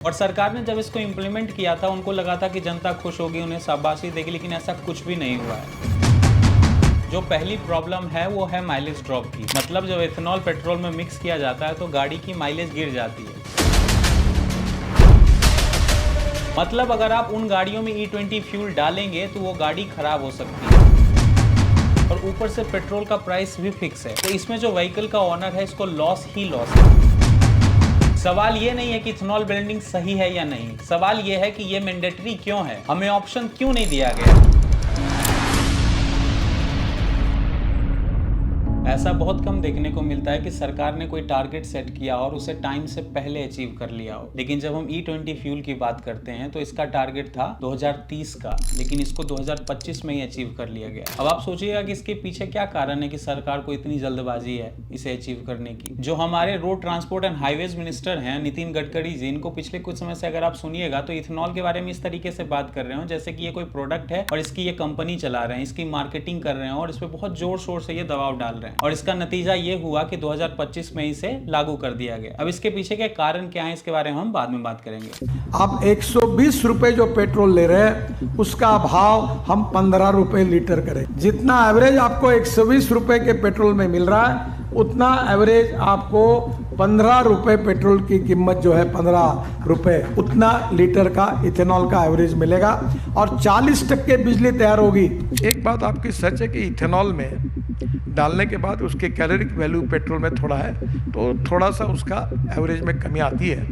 और सरकार ने जब इसको इम्प्लीमेंट किया था उनको लगा था कि जनता खुश होगी, उन्हें शाबाशी देगी, लेकिन ऐसा कुछ भी नहीं हुआ है। जो पहली प्रॉब्लम है वो है माइलेज ड्रॉप की। मतलब जब इथेनॉल पेट्रोल में मिक्स किया जाता है तो गाड़ी की माइलेज गिर जाती है। मतलब अगर आप उन गाड़ियों में E20 फ्यूल डालेंगे तो वो गाड़ी खराब हो सकती है, और ऊपर से पेट्रोल का प्राइस भी फिक्स है, तो इसमें जो व्हीकल का ओनर है इसको लॉस ही लॉस है। सवाल ये नहीं है कि इथेनॉल ब्लेंडिंग सही है या नहीं, सवाल ये है कि ये मैंडेटरी क्यों है, हमें ऑप्शन क्यों नहीं दिया गया। ऐसा बहुत कम देखने को मिलता है कि सरकार ने कोई टारगेट सेट किया और उसे टाइम से पहले अचीव कर लिया हो। लेकिन जब हम E20 फ्यूल की बात करते हैं तो इसका टारगेट था 2030 का, लेकिन इसको 2025 में ही अचीव कर लिया गया। अब आप सोचिएगा कि इसके पीछे क्या कारण है कि सरकार को इतनी जल्दबाजी है इसे अचीव करने की। जो हमारे road transport and highways minister हैं नितिन गडकरी जी, इनको पिछले कुछ समय से अगर आप सुनिएगा तो इथेनॉल के बारे में इस तरीके से बात कर रहे हो जैसे कि ये कोई प्रोडक्ट है और इसकी ये कंपनी चला रहे हैं, इसकी मार्केटिंग कर रहे हैं और इस पर बहुत जोर शोर से ये दबाव डाल रहे हैं, और इसका नतीजा ये हुआ कि 2025 में इसे लागू कर दिया गया। अब इसके पीछे के कारण क्या है इसके बारे में हम बाद में बात करेंगे। आप 120 रुपए जो पेट्रोल ले रहे हैं उसका भाव हम 15 रुपए लीटर करें। जितना एवरेज आपको 120 रुपए के पेट्रोल में मिल रहा है उतना एवरेज आपको 15 रुपए पेट्रोल की कीमत जो है 15 रुपए उतना लीटर का इथेनॉल का एवरेज मिलेगा और 40% बिजली तैयार होगी। एक बात आपकी सच है कि इथेनॉल में डालने के बाद उसके कैलोरिक वैल्यू पेट्रोल में थोड़ा है तो थोड़ा सा उसका एवरेज में कमी आती है,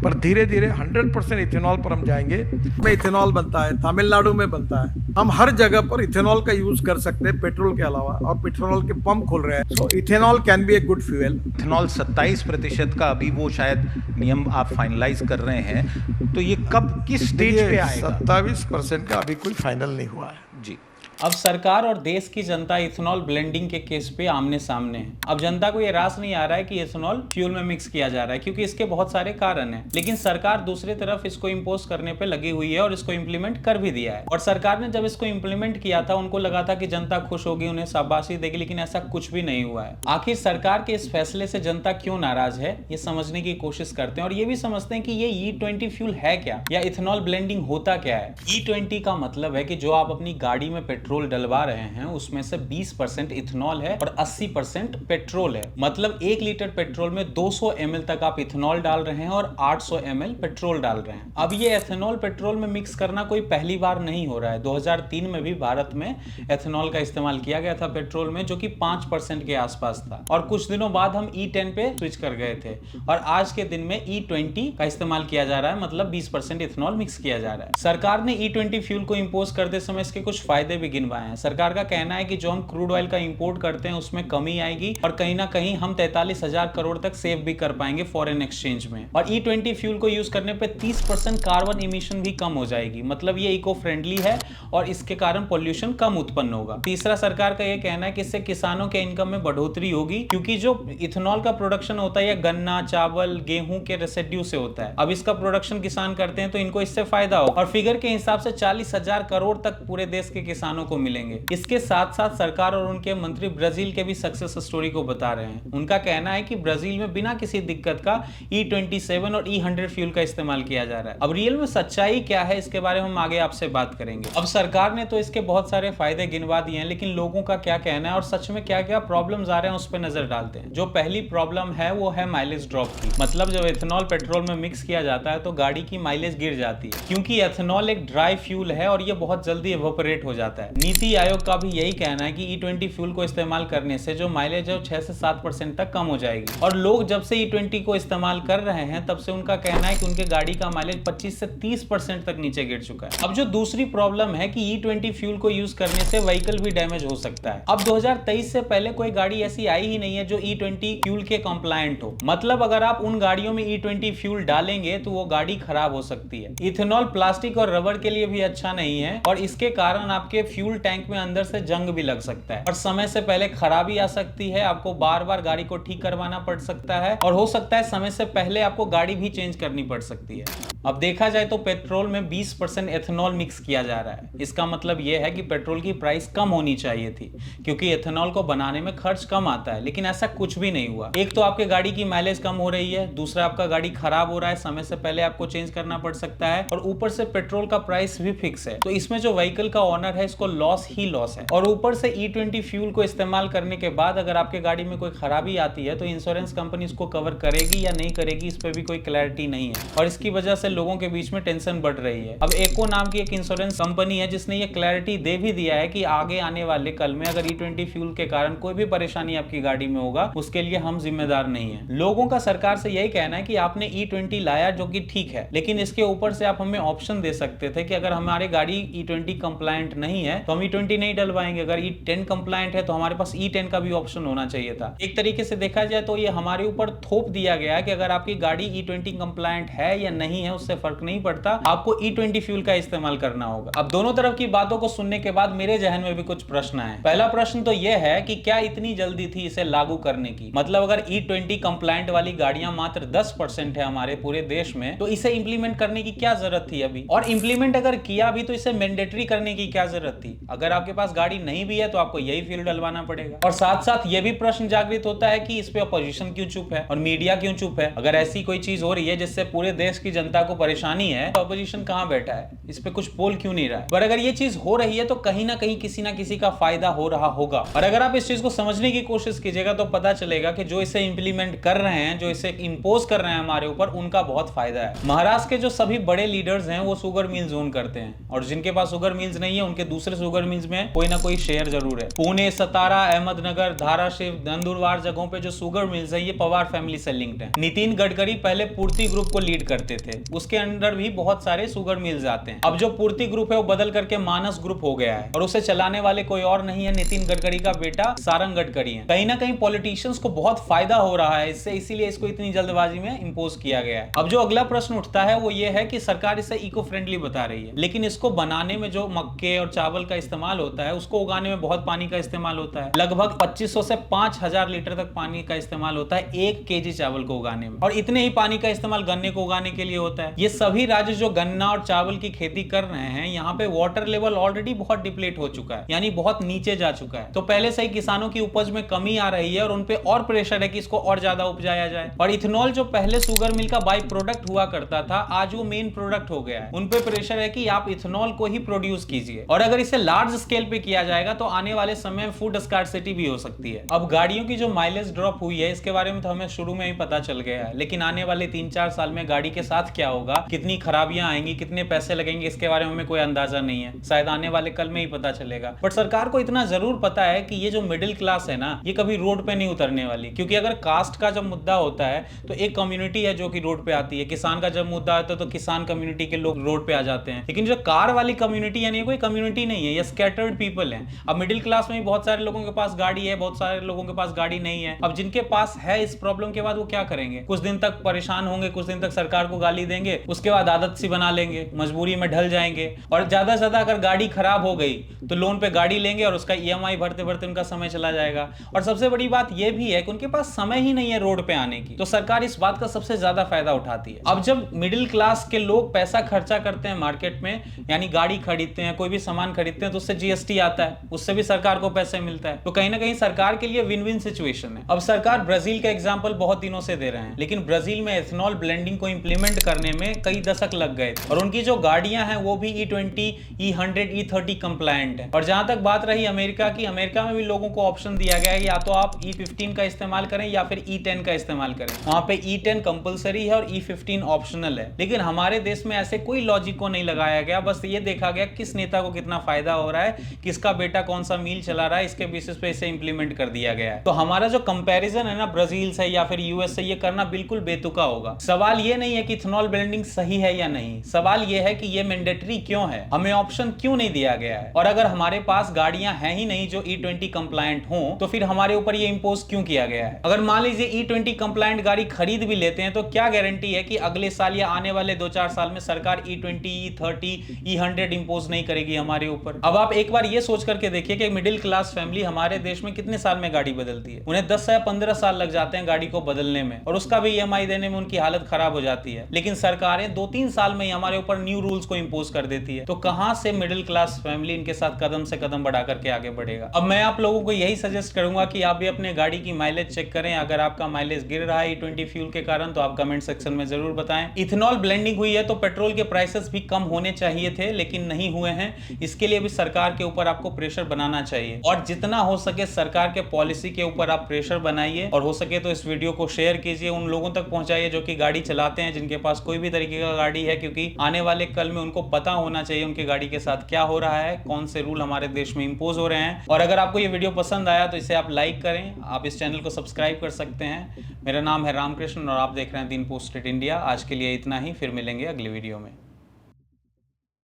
पर धीरे धीरे 100% इथेनॉल पर हम जाएंगे। में इथेनॉल बनता है, तमिलनाडु में बनता है, हम हर जगह पर इथेनॉल का यूज कर सकते हैं पेट्रोल के अलावा, और पेट्रोल के पंप खुल रहे हैं। So ethanol can be a good fuel. Ethanol 27% का अभी वो शायद नियम आप फाइनलाइज कर रहे हैं, तो ये कब किस स्टेज पे आएगा? 27% का अभी कोई फाइनल नहीं हुआ है जी। अब सरकार और देश की जनता इथेनॉल ब्लेंडिंग के केस पे आमने सामने है। अब जनता को ये रास नहीं आ रहा है कि इथेनॉल फ्यूल में मिक्स किया जा रहा है, क्योंकि इसके बहुत सारे कारण हैं, लेकिन सरकार दूसरी तरफ इसको इम्पोज करने पे लगी हुई है और इसको इम्प्लीमेंट कर भी दिया है। और सरकार ने जब इसको इम्प्लीमेंट किया था उनको लगा था कि जनता खुश होगी, उन्हें शाबाशी देगी, लेकिन ऐसा कुछ भी नहीं हुआ है। आखिर सरकार के इस फैसले से जनता क्यों नाराज है ये समझने की कोशिश करते हैं, और ये भी समझते हैं कि ये E20 फ्यूल है क्या, या इथेनॉल ब्लेंडिंग होता क्या है। E20 का मतलब है कि जो आप अपनी गाड़ी में पेट्रोल डलवा रहे हैं उसमें से 20% इथेनॉल है और 80% पेट्रोल है। मतलब 1 लीटर पेट्रोल में 200 ml तक आप इथेनॉल डाल रहे हैं और 800 ml पेट्रोल डाल रहे हैं। अब ये एथेनॉल पेट्रोल में मिक्स करना कोई पहली बार नहीं हो रहा है। 2003 में भी भारत में एथेनॉल का इस्तेमाल किया गया था पेट्रोल में, जो कि 5% के आसपास था, और कुछ दिनों बाद हम E10 पे स्विच कर गए थे, और आज के दिन में E20 का इस्तेमाल किया जा रहा है, मतलब 20% इथेनॉल मिक्स किया जा रहा है। सरकार ने E20 फ्यूल को इंपोज करते समय इसके कुछ फायदे भी गिनवाए हैं। सरकार का कहना है कि जो हम क्रूड ऑयल का इंपोर्ट करते हैं उसमें कमी आएगी, और कहीं ना कहीं हम 43,000 करोड़ तक सेव भी कर पाएंगे फॉरेन एक्सचेंज में। और E20 फ्यूल को यूज करने पे 30% कार्बन इमिशन भी कम हो जाएगी, मतलब ये इको फ्रेंडली है और इसके कारण पोल्यूशन कम उत्पन्न होगा। तीसरा, सरकार का यह कहना है कि इससे किसानों के इनकम में बढ़ोतरी होगी, क्योंकि जो इथेनॉल का प्रोडक्शन होता है यह गन्ना, चावल, गेहूं के रेसिड्यू से होता है। अब इसका प्रोडक्शन किसान करते हैं तो इनको इससे फायदा होगा, और फिगर के हिसाब से 40,000 करोड़ तक पूरे देश के किसानों को मिलेंगे। इसके साथ साथ सरकार और उनके मंत्री ब्राजील के भी सक्सेस स्टोरी को बता रहे हैं। उनका कहना है कि ब्राजील में बिना किसी दिक्कत का E27 और E100 फ्यूल का इस्तेमाल किया जा रहा है। अब रियल में सच्चाई क्या है इसके बारे में हम आगे आपसे बात करेंगे। अब सरकार ने तो इसके बहुत सारे फायदे गिनवा दिए हैं, लेकिन लोगों का क्या कहना है और सच में क्या क्या प्रॉब्लम्स आ रहे हैं उस पर नजर डालते हैं। जो पहली प्रॉब्लम है वो है माइलेज ड्रॉप की। मतलब जब इथेनॉल पेट्रोल में मिक्स किया जाता है तो गाड़ी की माइलेज गिर जाती है, क्योंकि एथेनॉल एक ड्राई फ्यूल है और ये बहुत जल्दी इवेपोरेट हो जाता है। नीति आयोग का भी यही कहना है कि E20 फ्यूल को इस्तेमाल करने से जो माइलेज है 6 से 7% तक कम हो जाएगी। और लोग जब से E20 को इस्तेमाल कर रहे हैं तब से उनका कहना है कि उनके गाड़ी का माइलेज 25 से 30% तक नीचे गिर चुका है। अब जो दूसरी प्रॉब्लम है कि E20 फ्यूल को यूज करने से व्हीकल भी डैमेज हो सकता है। अब 2023 से पहले कोई गाड़ी ऐसी आई ही नहीं है जो E20 फ्यूल के कंप्लायंट हो। मतलब अगर आप उन गाड़ियों में E20 फ्यूल डालेंगे तो वो गाड़ी खराब हो सकती है। इथेनॉल प्लास्टिक और रबर के लिए भी अच्छा नहीं है, और इसके कारण आपके फ्यूल टैंक में अंदर से जंग भी लग सकता है और समय से पहले खराबी आ सकती है, आपको बार बार गाड़ी को ठीक करवाना पड़ सकता है और हो सकता है समय से पहले आपको गाड़ी भी चेंज करनी पड़ सकती है। अब देखा जाए तो पेट्रोल में 20% एथेनॉल मिक्स किया जा रहा है। इसका मतलब यह है कि पेट्रोल की प्राइस कम होनी चाहिए थी क्योंकि एथेनॉल को बनाने में खर्च कम आता है, लेकिन ऐसा कुछ भी नहीं हुआ। एक तो आपके गाड़ी की माइलेज कम हो रही है, दूसरा आपका गाड़ी खराब हो रहा है, समय से पहले आपको चेंज करना पड़ सकता है और ऊपर से पेट्रोल का प्राइस भी फिक्स है। तो इसमें जो व्हीकल का ओनर है इसको लॉस ही लॉस है। और ऊपर से E20 फ्यूल को इस्तेमाल करने के बाद अगर आपके गाड़ी में कोई खराबी आती है तो इंश्योरेंस कंपनी इसको कवर करेगी या नहीं करेगी, इस पर भी कोई क्लैरिटी नहीं है और इसकी वजह से लोगों के बीच में टेंशन बढ़ रही है। अब एको नाम की एक इंश्योरेंस कंपनी है जिसने ये क्लैरिटी दे भी दिया है कि आगे आने वाले कल में अगर E20 फ्यूल के कारण कोई भी परेशानी आपकी गाड़ी में होगा उसके लिए हम जिम्मेदार नहीं है। लोगों का सरकार से यही कहना है कि आपने E20 लाया जो कि ठीक है, लेकिन इसके ऊपर से आप हमें ऑप्शन दे सकते थे कि अगर हमारी गाड़ी E20 कंप्लायंट नहीं है तो हम E20 नहीं डलवाएंगे, अगर E10 कंप्लायंट है तो हमारे पास E10 का भी ऑप्शन होना चाहिए था। एक तरीके से देखा जाए तो ये हमारे ऊपर थोप दिया गया है कि अगर आपकी गाड़ी E20 कंप्लायंट है या नहीं है उससे फर्क नहीं पड़ता, आपको E20 फ्यूल का इस्तेमाल करना होगा। अब दोनों तरफ की बातों को सुनने के बाद मेरे जहन में भी कुछ प्रश्न है। पहला प्रश्न तो यह है कि क्या इतनी जल्दी थी इसे लागू करने की? मतलब अगर E20 कंप्लायंट वाली गाड़ियां मात्र 10% है हमारे पूरे देश में तो इसे इंप्लीमेंट करने की क्या जरूरत थी अभी? और इंप्लीमेंट अगर किया भी तो इसे मैंडेटरी करने की क्या जरूरत थी? अगर आपके पास गाड़ी नहीं भी है तो आपको यही फ्यूल डलवाना पड़ेगा। और साथ साथ यह भी प्रश्न जागृत होता है कि इस पे अपोजिशन क्यों चुप है और मीडिया क्यों चुप है? अगर ऐसी कोई चीज हो रही है जिससे पूरे देश की जनता को परेशानी है तो अपोजिशन कहां बैठा है? इस पे कुछ बोल क्यों नहीं रहा है? पर अगर ये चीज हो रही है तो कहीं ना कहीं किसी ना किसी का फायदा हो रहा होगा और अगर आप इस चीज को समझने की कोशिश कीजिएगा तो पता चलेगा कि जो इसे इंप्लीमेंट कर रहे हैं, जो इसे इंपोज कर रहे हैं हमारे ऊपर, उनका बहुत फायदा है। महाराष्ट्र के जो सभी बड़े लीडर्स हैं वो शुगर मिल्स ओन करते हैं और जिनके पास शुगर मिल्स नहीं है उनके दूसरे शुगर मिल्स में कोई ना कोई शेयर जरूर है। पुणे, सतारा, अहमदनगर, धाराशिव, नंदुरबार जगहों पे जो शुगर मिल्स है ये पवार फैमिली से लिंक्ड है। नितिन गडकरी पहले पूर्ति ग्रुप को लीड करते थे, उसके अंडर भी बहुत सारे शुगर मिल्स आते हैं। अब जो पूर्ति ग्रुप है वो बदल करके मानस ग्रुप हो गया है और उसे चलाने वाले कोई और नहीं है, नितिन गडकरी का बेटा सारंग गडकरी है। कहीं ना कहीं पॉलिटिशियंस को बहुत फायदा हो रहा है इससे, इसीलिए इसको इतनी जल्दबाजी में इंपोज किया गया है। अब जो अगला प्रश्न उठता है वो ये है कि सरकार इसे इको फ्रेंडली बता रही है, लेकिन इसको बनाने में जो मक्के और चावल का इस्तेमाल होता है उसको उगाने में बहुत पानी का इस्तेमाल होता है। लगभग 2500 से 5000 लीटर तक पानी का इस्तेमाल होता है 1 kg चावल को उगाने में और इतने ही पानी का इस्तेमाल गन्ने को उगाने के लिए होता है। ये सभी राज्य जो गन्ना और चावल की खेती कर रहे हैं यहाँ पे वाटर लेवल ऑलरेडी बहुत डिप्लीट हो चुका है, यानी बहुत नीचे जा चुका है। तो पहले से ही किसानों की उपज में कमी आ रही है और उनपे और प्रेशर है कि इसको और ज्यादा उपजाया जाए। और इथेनॉल जो पहले शुगर मिल का बाई प्रोडक्ट हुआ करता था आज वो मेन प्रोडक्ट हो गया है। उनपे प्रेशर है कि आप इथेनॉल को ही प्रोड्यूस कीजिए और अगर इसे लार्ज स्केल पे किया जाएगा तो आने वाले समय में फूड स्कार्सिटी भी हो सकती है। अब गाड़ियों की जो माइलेज ड्रॉप हुई है इसके बारे में तो हमें शुरू में ही पता चल गया है, लेकिन आने वाले 3-4 साल में गाड़ी के साथ क्या होगा, कितनी खराबियां आएंगी, कितने पैसे लगेंगे, इसके बारे में हमें कोई अंदाजा नहीं है। शायद आने वाले कल में ही पता चलेगा। बट सरकार को इतना जरूर पता है कि ये जो मिडिल क्लास है ना ये कभी रोड पे नहीं उतरने वाली, क्योंकि अगर कास्ट का जब मुद्दा होता है तो एक कम्युनिटी है जो कि रोड पे आती है, किसान का जब मुद्दा आता है तो किसान कम्युनिटी के लोग रोड पे आ जाते हैं, लेकिन जो कार वाली कम्युनिटी यानी कोई कम्युनिटी नहीं है, ये स्कैटर्ड पीपल है। अब मिडिल क्लास में भी बहुत सारे लोगों के पास गाड़ी है, बहुत सारे लोगों के पास गाड़ी नहीं है। अब जिनके पास है इस प्रॉब्लम के बाद वो क्या करेंगे? कुछ दिन तक परेशान होंगे, कुछ दिन तक सरकार को गाली देंगे, उसके बाद आदत सी बना लेंगे, मजबूरी में ढल जाएंगे और ज्यादा से ज्यादा अगर गाड़ी खराब हो गई तो लोन पे गाड़ी लेंगे और उसका EMI भरते भरते उनका समय चला जाएगा। और सबसे बड़ी बात यह भी है कि उनके पास समय ही नहीं है रोड पे आने की, तो सरकार इस बात का सबसे ज्यादा फायदा उठाती है। अब जब मिडिल क्लास के लोग पैसा खर्चा करते हैं मार्केट में, यानी गाड़ी खरीदते हैं, कोई भी सामान खरीदते हैं, तो उससे GST आता है, उससे भी सरकार को पैसे मिलता है। तो कहीं ना कहीं सरकार के लिए विन विन सिचुएशन है। अब सरकार ब्राजील का एग्जाम्पल बहुत दिनों से दे रहे हैं, लेकिन ब्राजील में एथेनॉल ब्लेंडिंग को इंप्लीमेंट करने में कई दशक लग गए थे और उनकी जो गाड़ियां हैं वो भी E20, E100, E30 कंप्लायंट है। और जहां तक बात रही अमेरिका की, अमेरिका में भी लोगों को ऑप्शन दिया गया है या तो आप E15 का इस्तेमाल करें या फिर E10 का इस्तेमाल करें। वहां पे E10 कंपलसरी है और E15 ऑप्शनल है। लेकिन हमारे देश में ऐसे कोई लॉजिक को नहीं लगाया गया, बस ये देखा गया किस नेता को कितना फायदा हो रहा है, किसका बेटा कौन सा मील चला रहा है, इसके बेसिस पे इसे इंप्लीमेंट कर दिया गया है। तो हमारा जो कंपैरिजन है ना ब्राजील से या फिर US से, ये करना बिल्कुल बेतुका होगा। सवाल ये नहीं है कि इथेनॉल ब्लेंडिंग सही है या नहीं, सवाल ये है कि ये मैंडेटरी क्यों है, हमें ऑप्शन क्यों नहीं दिया गया है। और अगर हमारे पास गाड़ियां हैं ही नहीं जो E20 कंप्लायंट हो तो फिर हमारे ऊपर ये इंपोज क्यों किया गया है। अगर मान लीजिए E20 कंप्लायंट गाड़ी खरीद भी लेते हैं तो क्या गारंटी है कि अगले साल या आने वाले 2-4 साल में सरकार E20, E30, E100 इंपोज नहीं करेगी हमारे ऊपर। ऊपर। अब आप एक बार ये सोच करके देखिए कि मिडिल क्लास फैमिली हमारे देश में कितने साल में गाड़ी बदलती है। उन्हें 10 या 15 साल लग जाते हैं गाड़ी को बदलने में, और उसका भी EMI देने में उनकी हालत खराब हो जाती है। लेकिन सरकारें 2-3 साल में ही हमारे ऊपर न्यू रूल्स को इंपोज कर देती है। तो कहां से मिडिल क्लास फैमिली इनके साथ कदम से कदम बढ़ा करके आगे बढ़ेगा। अब मैं आप लोगों को यही सजेस्ट करूंगा कि आप भी अपने गाड़ी की माइलेज चेक करें। अगर आपका माइलेज गिर रहा है E20 फ्यूल के कारण तो आप कमेंट सेक्शन में जरूर बताएं। इथेनॉल ब्लेंडिंग हुई है तो पेट्रोल के प्राइसेस भी कम होने चाहिए थे, लेकिन नहीं हुए हैं। इसके लिए भी सरकार के ऊपर आपको प्रेशर बनाना चाहिए, और जितना हो सके सरकार के पॉलिसी के ऊपर आप प्रेशर बनाइए, और हो सके तो इस वीडियो को शेयर कीजिए, उन लोगों तक पहुंचाइए जो कि गाड़ी चलाते हैं, जिनके पास कोई भी तरीके का गाड़ी है, क्योंकि आने वाले कल में उनको पता होना चाहिए उनकी गाड़ी के साथ क्या हो रहा है, कौन से रूल हमारे देश में इंपोज हो रहे हैं। और अगर आपको ये वीडियो पसंद आया तो इसे आप लाइक करें। आप इस चैनल को सब्सक्राइब कर सकते हैं। मेरा नाम है रामकृष्ण और आप देख रहे हैं दिन पोस्ट इंडिया। आज के लिए इतना ही, फिर मिलेंगे अगले वीडियो में।